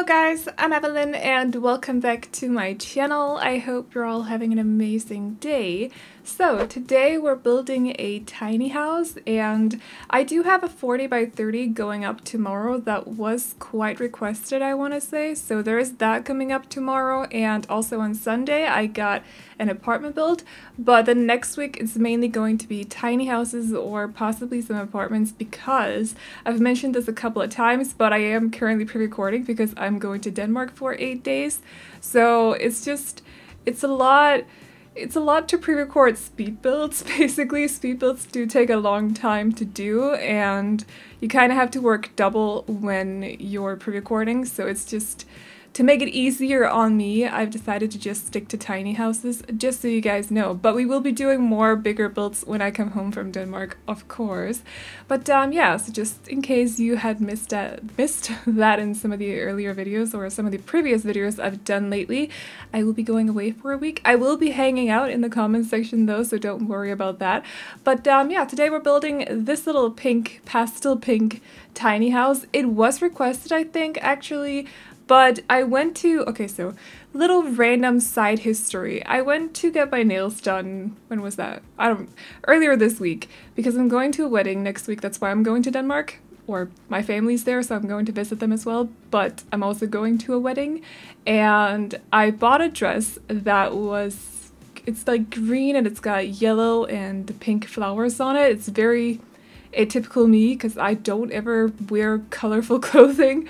Hello guys, I'm Aveline and welcome back to my channel. I hope you're all having an amazing day. So today we're building a tiny house and I do have a 40 by 30 going up tomorrow that was quite requested, I want to say. So there is that coming up tomorrow, and also on Sunday I got an apartment build, but the next week it's mainly going to be tiny houses or possibly some apartments because I've mentioned this a couple of times, but I am currently pre-recording because I'm going to Denmark for 8 days. So it's a lot to pre-record speed builds. Basically, speed builds do take a long time to do and you kind of have to work double when you're pre-recording, so it's just to make it easier on me, I've decided to just stick to tiny houses, just so you guys know. But we will be doing more bigger builds when I come home from Denmark, of course. But yeah, so just in case you had missed that in some of the earlier videos or some of the previous videos I've done lately, I will be going away for a week. I will be hanging out in the comments section though, so don't worry about that. But yeah, today we're building this little pink, pastel pink tiny house. It was requested, I think, actually. But I went to, okay, so little random side history. I went to get my nails done, when was that? Earlier this week, because I'm going to a wedding next week. That's why I'm going to Denmark, or my family's there, so I'm going to visit them as well. But I'm also going to a wedding, and I bought a dress that was, it's like green and it's got yellow and pink flowers on it. It's very atypical me, because I don't ever wear colorful clothing.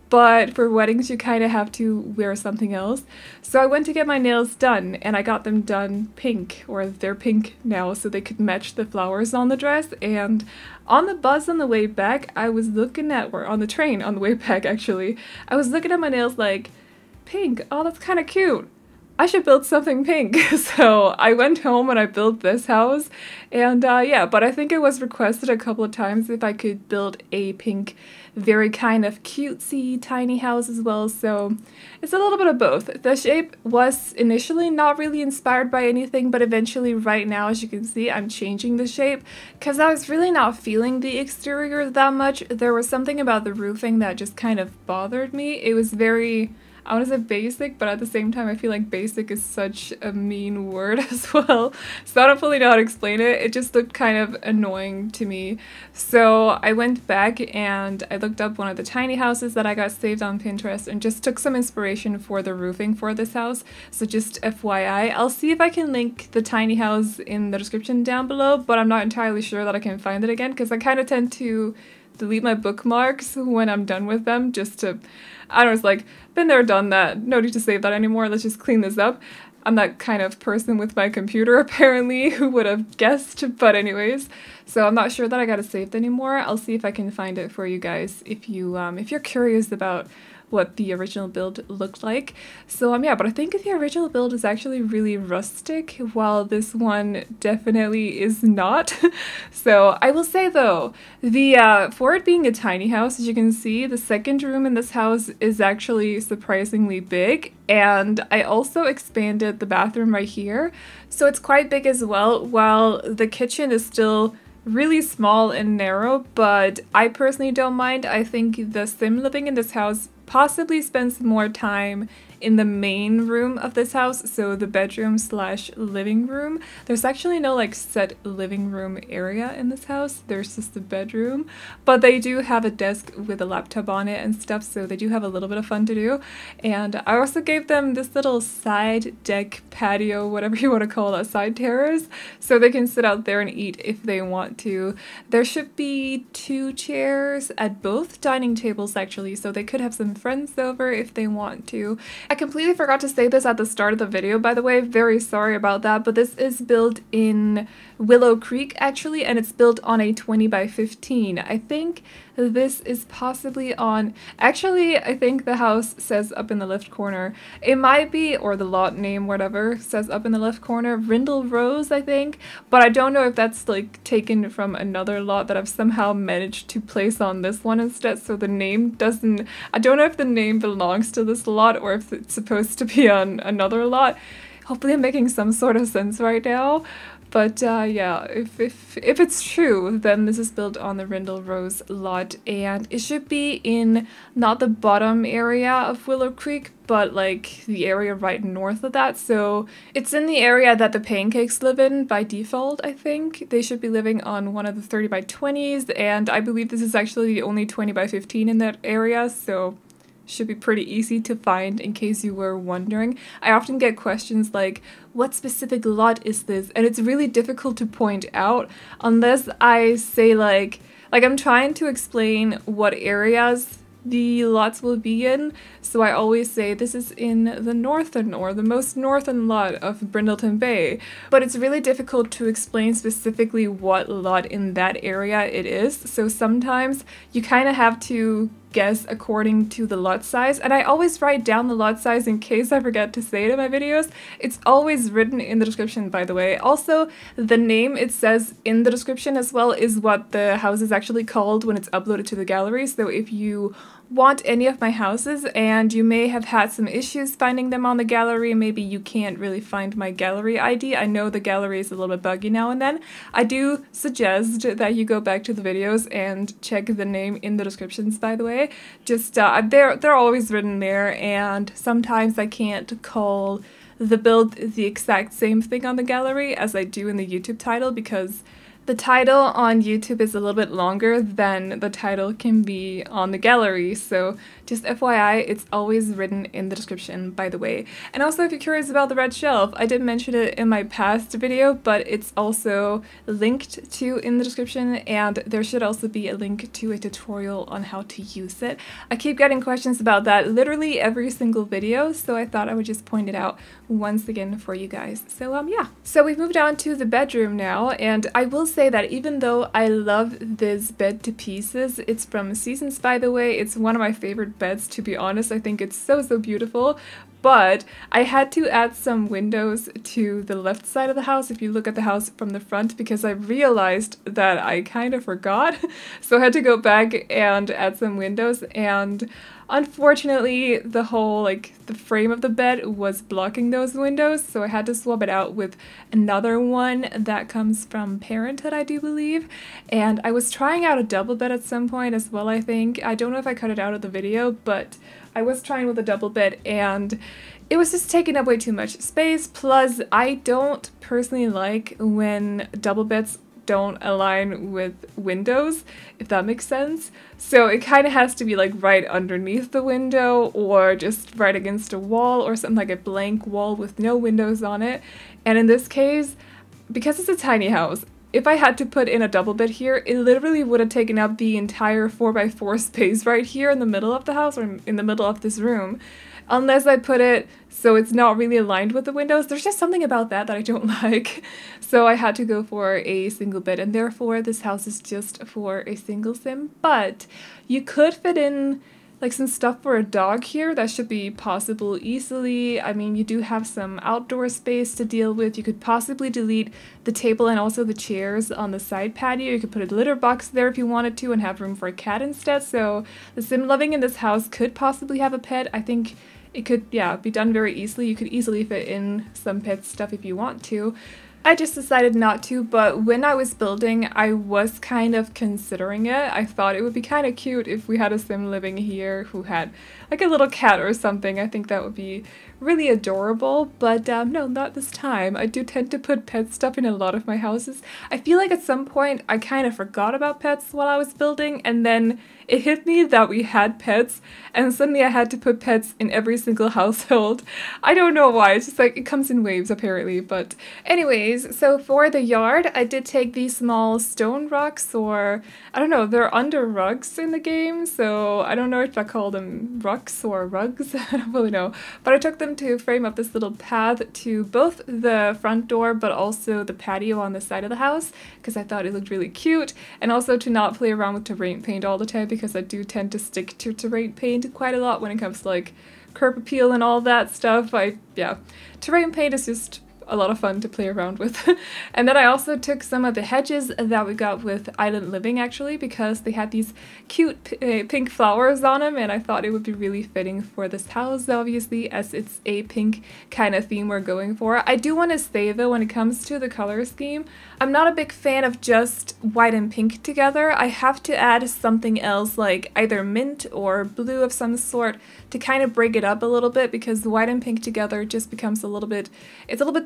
But for weddings, you kind of have to wear something else. So I went to get my nails done, and I got them done pink, or they're pink now, so they could match the flowers on the dress. And on the bus on the way back, I was looking at, or on the train on the way back actually, I was looking at my nails like, pink, oh that's kind of cute. I should build something pink. So I went home and I built this house, and yeah, but I think it was requested a couple of times if I could build a pink, very kind of cutesy tiny house as well, so it's a little bit of both. The shape was initially not really inspired by anything, but eventually right now, as you can see, I'm changing the shape because I was really not feeling the exterior that much. There was something about the roofing that just kind of bothered me. It was very, I want to say basic, but at the same time I feel like basic is such a mean word as well. So I don't fully know how to explain it. It just looked kind of annoying to me. So I went back and I looked up one of the tiny houses that I got saved on Pinterest and just took some inspiration for the roofing for this house. So just FYI, I'll see if I can link the tiny house in the description down below, but I'm not entirely sure that I can find it again because I kind of tend to delete my bookmarks when I'm done with them, just to, I don't know, it's like, been there, done that, no need to save that anymore, let's just clean this up. I'm that kind of person with my computer, apparently, who would have guessed, but anyways, so I'm not sure that I got it saved anymore. I'll see if I can find it for you guys if you're curious about what the original build looked like. So yeah, but I think the original build is actually really rustic, while this one definitely is not. So I will say though, the for it being a tiny house, as you can see, the second room in this house is actually surprisingly big, and I also expanded the bathroom right here, so it's quite big as well, while the kitchen is still really small and narrow, but I personally don't mind. I think the sim living in this house possibly spends more time in the main room of this house, so the bedroom slash living room. There's actually no like set living room area in this house, there's just the bedroom, but they do have a desk with a laptop on it and stuff, so they do have a little bit of fun to do. And I also gave them this little side deck patio, whatever you want to call it, side terrace, so they can sit out there and eat if they want to. There should be 2 chairs at both dining tables actually, so they could have some friends over if they want to. I completely forgot to say this at the start of the video, by the way, very sorry about that, but this is built in Willow Creek actually, and it's built on a 20 by 15. I think this is possibly on, actually I think the house says up in the left corner, it might be, or the lot name, whatever, says up in the left corner, Rindle Rose I think, but I don't know if that's like taken from another lot that I've somehow managed to place on this one instead, so the name doesn't, I don't know if the name belongs to this lot or if it's supposed to be on another lot. Hopefully I'm making some sort of sense right now. But yeah, if it's true, then this is built on the Rindle Rose lot, and it should be in not the bottom area of Willow Creek, but like the area right north of that. So it's in the area that the pancakes live in by default, I think. They should be living on one of the 30 by 20s, and I believe this is actually the only 20 by 15 in that area, so should be pretty easy to find in case you were wondering. I often get questions like, what specific lot is this? And it's really difficult to point out unless I say like I'm trying to explain what areas the lots will be in. So I always say this is in the northern or the most northern lot of Brindleton Bay. But it's really difficult to explain specifically what lot in that area it is. So sometimes you kind of have to guess according to the lot size, and I always write down the lot size in case I forget to say it in my videos. It's always written in the description, by the way. Also, the name it says in the description as well is what the house is actually called when it's uploaded to the gallery. So if you want any of my houses and you may have had some issues finding them on the gallery, maybe you can't really find my gallery ID. I know the gallery is a little bit buggy now and then. I do suggest that you go back to the videos and check the name in the descriptions, by the way. Just they're always written there, and sometimes I can't call the build the exact same thing on the gallery as I do in the YouTube title, because the title on YouTube is a little bit longer than the title can be on the gallery, so just FYI, it's always written in the description, by the way. And also, if you're curious about the red shelf, I did mention it in my past video, but it's also linked to in the description, and there should also be a link to a tutorial on how to use it. I keep getting questions about that literally every single video, so I thought I would just point it out once again for you guys. So yeah. So we've moved on to the bedroom now, and I will say that even though I love this bed to pieces, it's from Seasons, by the way. It's one of my favorite beds, to be honest. I think it's so beautiful, but I had to add some windows to the left side of the house if you look at the house from the front, because I realized that I kind of forgot. So I had to go back and add some windows, and unfortunately the whole the frame of the bed was blocking those windows, so I had to swap it out with another one that comes from Parenthood, I do believe. And I was trying out a double bed at some point as well, I think. I don't know if I cut it out of the video, but I was trying with a double bed and it was just taking up way too much space. Plus, I don't personally like when double beds don't align with windows, if that makes sense. So it kind of has to be like right underneath the window or just right against a wall or something, like a blank wall with no windows on it. And in this case, because it's a tiny house, if I had to put in a double bed here, it literally would have taken up the entire 4x4 space right here in the middle of the house, or in the middle of this room. Unless I put it so it's not really aligned with the windows. There's just something about that I don't like. So I had to go for a single bed, and therefore this house is just for a single sim. But you could fit in like some stuff for a dog here. That should be possible easily. I mean, you do have some outdoor space to deal with. You could possibly delete the table and also the chairs on the side patio. You could put a litter box there if you wanted to and have room for a cat instead. So the sim living in this house could possibly have a pet. I think it could, yeah, be done very easily. You could easily fit in some pet stuff if you want to. I just decided not to, but when I was building, I was kind of considering it. I thought it would be kind of cute if we had a sim living here who had like a little cat or something. I think that would be really adorable, but no, not this time. I do tend to put pet stuff in a lot of my houses. I feel like at some point I kind of forgot about pets while I was building, and then it hit me that we had pets, and suddenly I had to put pets in every single household. I don't know why, it's just like it comes in waves apparently. But anyways, so for the yard, I did take these small stone rocks, or I don't know, they're under rugs in the game, so I don't know if I call them rucks or rugs, I don't really know. But I took them to frame up this little path to both the front door but also the patio on the side of the house, because I thought it looked really cute, and also to not play around with terrain paint all the time, because I do tend to stick to terrain paint quite a lot when it comes to like curb appeal and all that stuff. Yeah, terrain paint is just a lot of fun to play around with. And then I also took some of the hedges that we got with Island Living actually, because they had these cute pink flowers on them, and I thought it would be really fitting for this house, obviously, as it's a pink kind of theme we're going for. I do want to say though, when it comes to the color scheme, I'm not a big fan of just white and pink together. I have to add something else, like either mint or blue of some sort, to kind of break it up a little bit, because white and pink together just becomes a little bit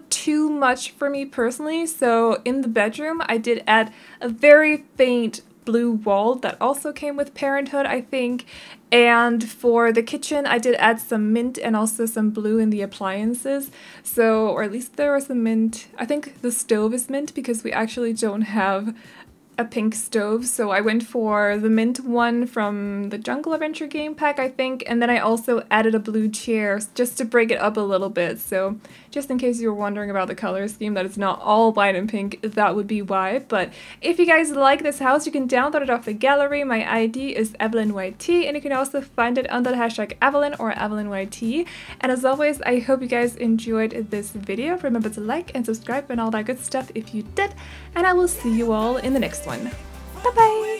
too much for me personally. So in the bedroom I did add a very faint blue wall that also came with Parenthood, I think. And for the kitchen I did add some mint and also some blue in the appliances. So, or at least there was some mint. I think the stove is mint because we actually don't have a pink stove, so I went for the mint one from the Jungle Adventure game pack, I think, and then I also added a blue chair just to break it up a little bit. So just in case you were wondering about the color scheme, that it's not all white and pink, that would be why. But if you guys like this house, you can download it off the gallery. My ID is AvelineYT, and you can also find it under the hashtag Aveline or AvelineYT. And as always, I hope you guys enjoyed this video. Remember to like and subscribe and all that good stuff if you did, and I will see you all in the next one. Bye bye!